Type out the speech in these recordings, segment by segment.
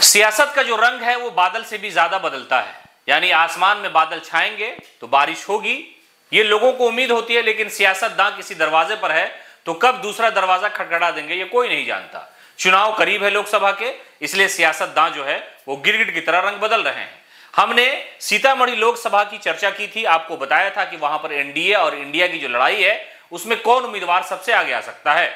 सियासत का जो रंग है वो बादल से भी ज्यादा बदलता है, यानी आसमान में बादल छाएंगे तो बारिश होगी, ये लोगों को उम्मीद होती है, लेकिन सियासतदान किसी दरवाजे पर है तो कब दूसरा दरवाजा खटखटा देंगे ये कोई नहीं जानता। चुनाव करीब है लोकसभा के, इसलिए सियासतदान जो है वो गिरगिट की तरह रंग बदल रहे हैं। हमने सीतामढ़ी लोकसभा की चर्चा की थी, आपको बताया था कि वहां पर एनडीए और इंडिया की जो लड़ाई है उसमें कौन उम्मीदवार सबसे आगे आ सकता है।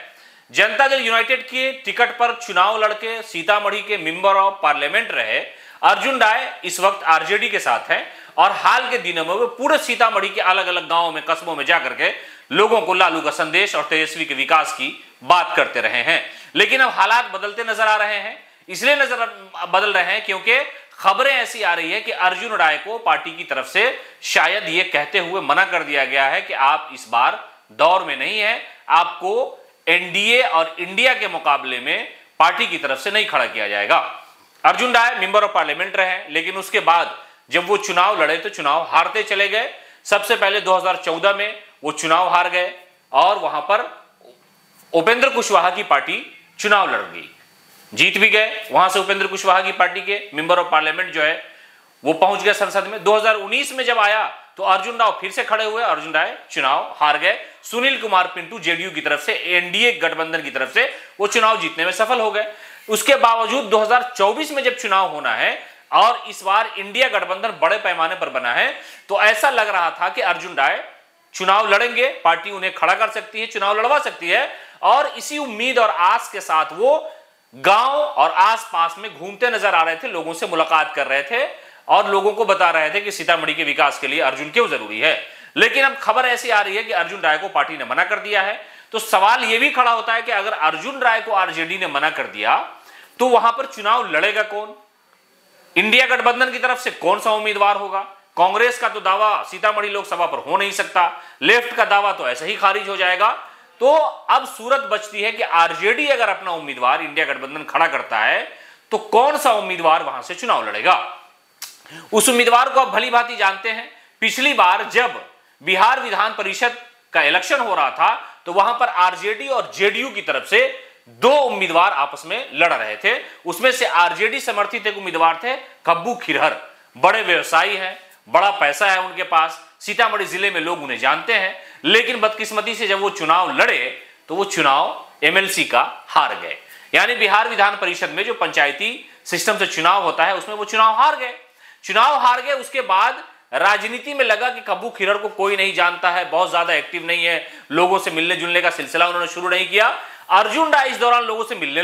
जनता दल यूनाइटेड के टिकट पर चुनाव लड़के सीतामढ़ी के मेंबर ऑफ पार्लियामेंट रहे अर्जुन राय इस वक्त आरजेडी के साथ हैं और हाल के दिनों में वो पूरे सीतामढ़ी के अलग अलग गांवों में, कस्बों में जाकर के लोगों को लालू का संदेश और तेजस्वी के विकास की बात करते रहे हैं। लेकिन अब हालात बदलते नजर आ रहे हैं, इसलिए बदल रहे हैं क्योंकि खबरें ऐसी आ रही है कि अर्जुन राय को पार्टी की तरफ से शायद ये कहते हुए मना कर दिया गया है कि आप इस बार दौर में नहीं है, आपको एनडीए और इंडिया के मुकाबले में पार्टी की तरफ से नहीं खड़ा किया जाएगा। Arjun Rai member of parliament रहे, लेकिन उसके बाद जब वो चुनाव लड़े तो चुनाव हारते चले गए। सबसे पहले 2014 में वो चुनाव हार गए और वहां पर उपेंद्र कुशवाहा की पार्टी चुनाव लड़ गई, जीत भी गए। वहां से उपेंद्र कुशवाहा की पार्टी के मेंबर ऑफ पार्लियामेंट जो है वो पहुंच गए संसद में। 2019 में जब आया तो अर्जुन राव फिर से खड़े हुए, अर्जुन राय चुनाव हार गए। सुनील कुमार पिंटू जेडीयू की तरफ से, एनडीए गठबंधन की तरफ से वो चुनाव जीतने में सफल हो गए। उसके बावजूद 2024 में जब चुनाव होना है और इस बार इंडिया गठबंधन बड़े पैमाने पर बना है तो ऐसा लग रहा था कि अर्जुन राय चुनाव लड़ेंगे, पार्टी उन्हें खड़ा कर सकती है, चुनाव लड़वा सकती है। और इसी उम्मीद और आस के साथ वो गांव और आसपास में घूमते नजर आ रहे थे, लोगों से मुलाकात कर रहे थे और लोगों को बता रहे थे कि सीतामढ़ी के विकास के लिए अर्जुन क्यों जरूरी है। लेकिन अब खबर ऐसी आ रही है कि अर्जुन राय को पार्टी ने मना कर दिया है। तो सवाल यह भी खड़ा होता है कि अगर अर्जुन राय को आरजेडी ने मना कर दिया तो वहां पर चुनाव लड़ेगा कौन? इंडिया गठबंधन की तरफ से कौन सा उम्मीदवार होगा? कांग्रेस का तो दावा सीतामढ़ी लोकसभा पर हो नहीं सकता, लेफ्ट का दावा तो ऐसे ही खारिज हो जाएगा। तो अब सूरत बचती है कि आरजेडी अगर अपना उम्मीदवार इंडिया गठबंधन खड़ा करता है तो कौन सा उम्मीदवार वहां से चुनाव लड़ेगा? उस उम्मीदवार को आप भली भांति जानते हैं। पिछली बार जब बिहार विधान परिषद का इलेक्शन हो रहा था तो वहां पर आरजेडी और जेडीयू की तरफ से दो उम्मीदवार आपस में लड़ रहे थे। उसमें से आरजेडी समर्थित एक उम्मीदवार थे कब्बू खिरहर, बड़े व्यवसायी हैं, बड़ा पैसा है उनके पास, सीतामढ़ी जिले में लोग उन्हें जानते हैं। लेकिन बदकिस्मती से जब वो चुनाव लड़े तो वो चुनाव एमएलसी का हार गए, यानी बिहार विधान परिषद में जो पंचायती सिस्टम से चुनाव होता है उसमें वो चुनाव हार गए। चुनाव हार गए, उसके बाद राजनीति में लगा कि कब्बू खिरहर को कोई नहीं जानता है, बहुत ज्यादा एक्टिव नहीं है, लोगों से मिलने जुलने का सिलसिला उन्होंने शुरू नहीं किया। अर्जुन राय इस दौरान लोगों से मिलने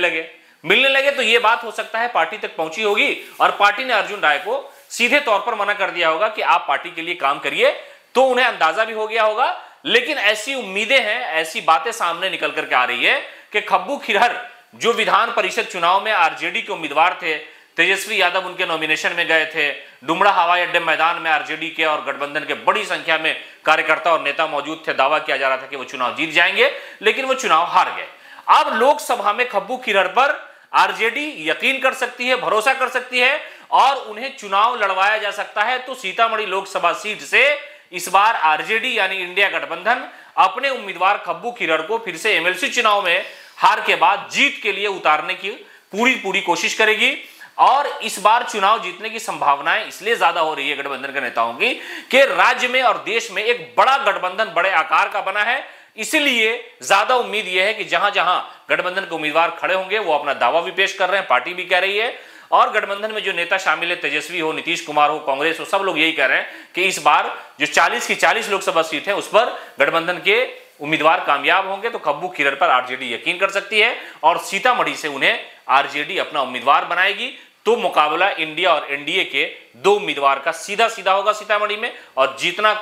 लगे तो यह बात हो सकता है पार्टी तक पहुंची होगी और पार्टी ने अर्जुन राय को सीधे तौर पर मना कर दिया होगा कि आप पार्टी के लिए काम करिए, तो उन्हें अंदाजा भी हो गया होगा। लेकिन ऐसी उम्मीदें हैं, ऐसी बातें सामने निकल करके आ रही है कि कब्बू खिरहर जो विधान परिषद चुनाव में आरजेडी के उम्मीदवार थे, तेजस्वी यादव उनके नॉमिनेशन में गए थे, डुमरा हवाई अड्डे मैदान में आरजेडी के और गठबंधन के बड़ी संख्या में कार्यकर्ता और नेता मौजूद थे, दावा किया जा रहा था कि वो चुनाव जीत जाएंगे, लेकिन वो चुनाव हार गए। अब लोकसभा में कब्बू खिरहर पर आरजेडी यकीन कर सकती है, भरोसा कर सकती है और उन्हें चुनाव लड़वाया जा सकता है। तो सीतामढ़ी लोकसभा सीट से इस बार आरजेडी यानी इंडिया गठबंधन अपने उम्मीदवार कब्बू खिरहर को फिर से एमएलसी चुनाव में हार के बाद जीत के लिए उतारने की पूरी कोशिश करेगी। और इस बार चुनाव जीतने की संभावनाएं इसलिए ज्यादा हो रही है गठबंधन के नेताओं की कि राज्य में और देश में एक बड़ा गठबंधन बड़े आकार का बना है। इसलिए ज्यादा उम्मीद यह है कि जहां जहां गठबंधन के उम्मीदवार खड़े होंगे वो अपना दावा भी पेश कर रहे हैं, पार्टी भी कह रही है और गठबंधन में जो नेता शामिल है, तेजस्वी हो, नीतीश कुमार हो, कांग्रेस हो, सब लोग यही कह रहे हैं कि इस बार जो 40 की 40 लोकसभा सीट है उस पर गठबंधन के उम्मीदवार कामयाब होंगे। तो कब्बू खिरहर पर आरजेडी यकीन कर सकती है और सीतामढ़ी से उन्हें आरजेडी अपना उम्मीदवार बनाएगी। तो मुकाबला इंडिया और एनडीए के दो उम्मीदवार का सीधा सीधा होगा सीतामढ़ी में। और जीतना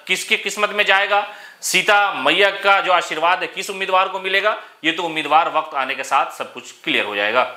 किसकी किस्मत में जाएगा, सीता मैया का जो आशीर्वाद है किस उम्मीदवार को मिलेगा, ये तो उम्मीदवार वक्त आने के साथ सब कुछ क्लियर हो जाएगा।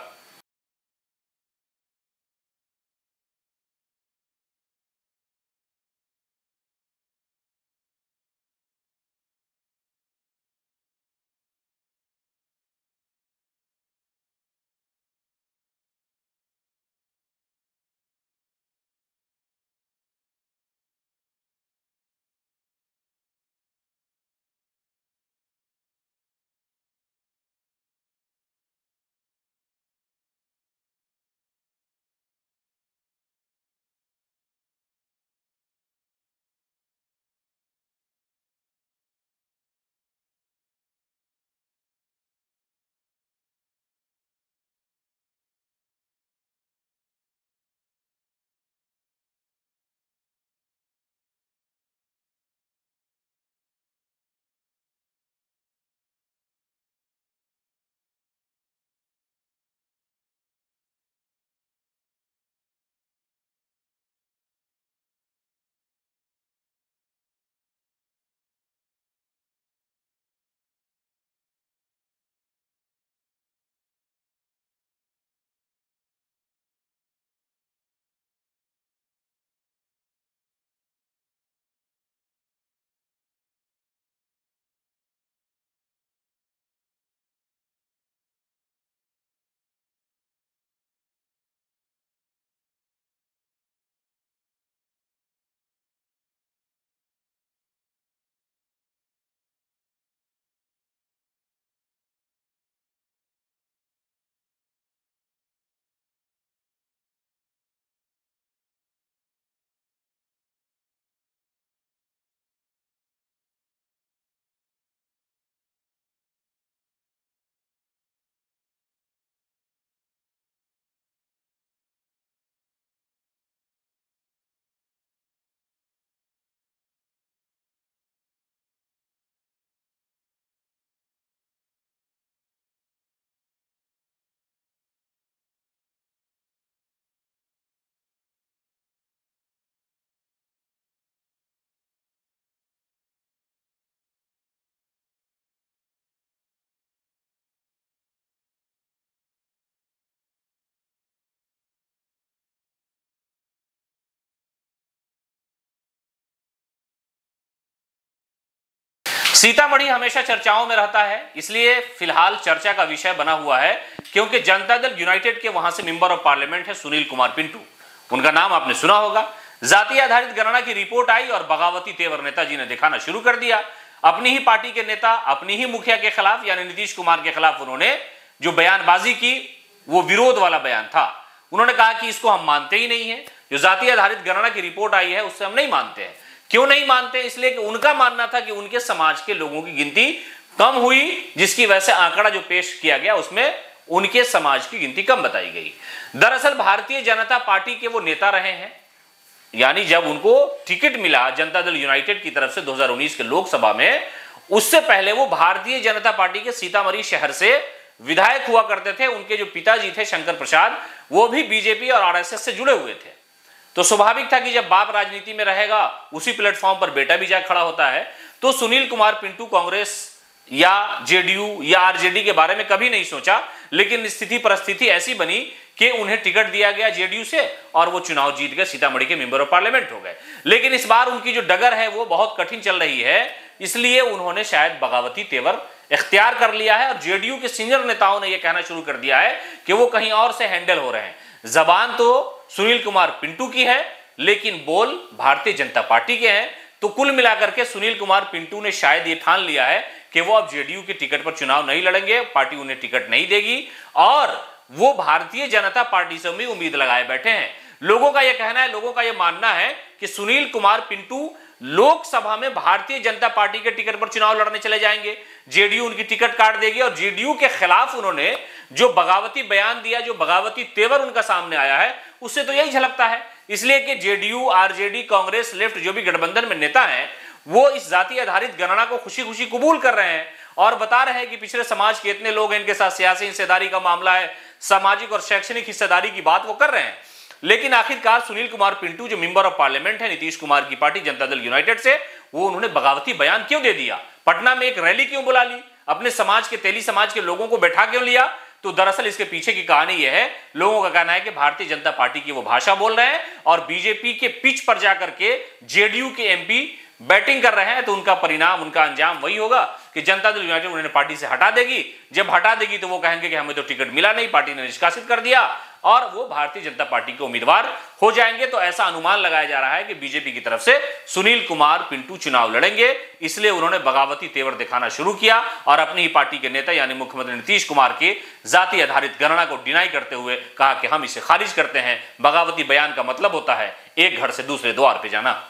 सीतामढ़ी हमेशा चर्चाओं में रहता है, इसलिए फिलहाल चर्चा का विषय बना हुआ है क्योंकि जनता दल यूनाइटेड के वहां से मेंबर ऑफ पार्लियामेंट है सुनील कुमार पिंटू। उनका नाम आपने सुना होगा। जाति आधारित गणना की रिपोर्ट आई और बगावती तेवर नेताजी ने दिखाना शुरू कर दिया। अपनी ही पार्टी के नेता, अपनी ही मुखिया के खिलाफ यानी नीतीश कुमार के खिलाफ उन्होंने जो बयानबाजी की वो विरोध वाला बयान था। उन्होंने कहा कि इसको हम मानते ही नहीं है, जो जाति आधारित गणना की रिपोर्ट आई है उससे हम नहीं मानते हैं। क्यों नहीं मानते? इसलिए कि उनका मानना था कि उनके समाज के लोगों की गिनती कम हुई, जिसकी वजह से आंकड़ा जो पेश किया गया उसमें उनके समाज की गिनती कम बताई गई। दरअसल भारतीय जनता पार्टी के वो नेता रहे हैं, यानी जब उनको टिकट मिला जनता दल यूनाइटेड की तरफ से 2019 के लोकसभा में, उससे पहले वो भारतीय जनता पार्टी के सीतामढ़ी शहर से विधायक हुआ करते थे। उनके जो पिताजी थे शंकर प्रसाद, वो भी बीजेपी और आरएसएस से जुड़े हुए थे। तो स्वाभाविक था कि जब बाप राजनीति में रहेगा, उसी प्लेटफॉर्म पर बेटा भी जा खड़ा होता है। तो सुनील कुमार पिंटू कांग्रेस या जेडीयू या आरजेडी के बारे में कभी नहीं सोचा, लेकिन स्थिति परिस्थिति ऐसी बनी कि उन्हें टिकट दिया गया जेडीयू से और वो चुनाव जीत गए, सीतामढ़ी के मेंबर ऑफ पार्लियामेंट हो गए। लेकिन इस बार उनकी जो डगर है वो बहुत कठिन चल रही है, इसलिए उन्होंने शायद बगावती तेवर इख्तियार कर लिया है और जेडीयू के सीनियर नेताओं ने यह कहना शुरू कर दिया है कि वो कहीं और से हैंडल हो रहे हैं। जबान तो सुनील कुमार पिंटू की है, लेकिन बोल भारतीय जनता पार्टी के हैं। तो कुल मिलाकर के सुनील कुमार पिंटू ने शायद ये ठान लिया है कि वो अब जेडीयू के टिकट पर चुनाव नहीं लड़ेंगे, पार्टी उन्हें टिकट नहीं देगी और वो भारतीय जनता पार्टी से भी उम्मीद लगाए बैठे हैं। लोगों का यह कहना है, लोगों का यह मानना है कि सुनील कुमार पिंटू लोकसभा में भारतीय जनता पार्टी के टिकट पर चुनाव लड़ने चले जाएंगे, जेडीयू उनकी टिकट काट देगी और जेडीयू के खिलाफ उन्होंने जो बगावती बयान दिया, जो बगावती तेवर उनका सामने आया है, उससे तो यही झलकता है। इसलिए कि जेडीयू, आरजेडी, कांग्रेस, लेफ्ट जो भी गठबंधन में नेता हैं, वो इस जाति आधारित गणना को खुशी खुशी कबूल कर रहे हैं और बता रहे हैं कि पिछड़े समाज के इतने लोग हैं, इनके साथ सियासी हिस्सेदारी का मामला है, सामाजिक और शैक्षणिक हिस्सेदारी की बात वो कर रहे हैं। लेकिन आखिरकार सुनील कुमार पिंटू जो मेंबर ऑफ पार्लियामेंट है नीतीश कुमार की पार्टी जनता दल यूनाइटेड से, वो उन्होंने बगावती बयान क्यों दे दिया? पटना में एक रैली क्यों बुला ली? अपने समाज के, तेली समाज के लोगों को बैठा क्यों लिया? तो दरअसल इसके पीछे की कहानी यह है, लोगों का कहना है कि भारतीय जनता पार्टी की वो भाषा बोल रहे हैं और बीजेपी के पिच पर जाकर के जेडीयू के एमपी बैटिंग कर रहे हैं, तो उनका परिणाम, उनका अंजाम वही होगा कि जनता दल यूनाइटेड उन्हें पार्टी से हटा देगी। जब हटा देगी तो वो कहेंगे कि हमें तो टिकट मिला नहीं, पार्टी ने निष्कासित कर दिया और वो भारतीय जनता पार्टी के उम्मीदवार हो जाएंगे। तो ऐसा अनुमान लगाया जा रहा है कि बीजेपी की तरफ से सुनील कुमार पिंटू चुनाव लड़ेंगे, इसलिए उन्होंने बगावती तेवर दिखाना शुरू किया और अपनी ही पार्टी के नेता यानी मुख्यमंत्री नीतीश कुमार के जाति आधारित गणना को डिनाई करते हुए कहा कि हम इसे खारिज करते हैं। बगावती बयान का मतलब होता है एक घर से दूसरे द्वार पे जाना।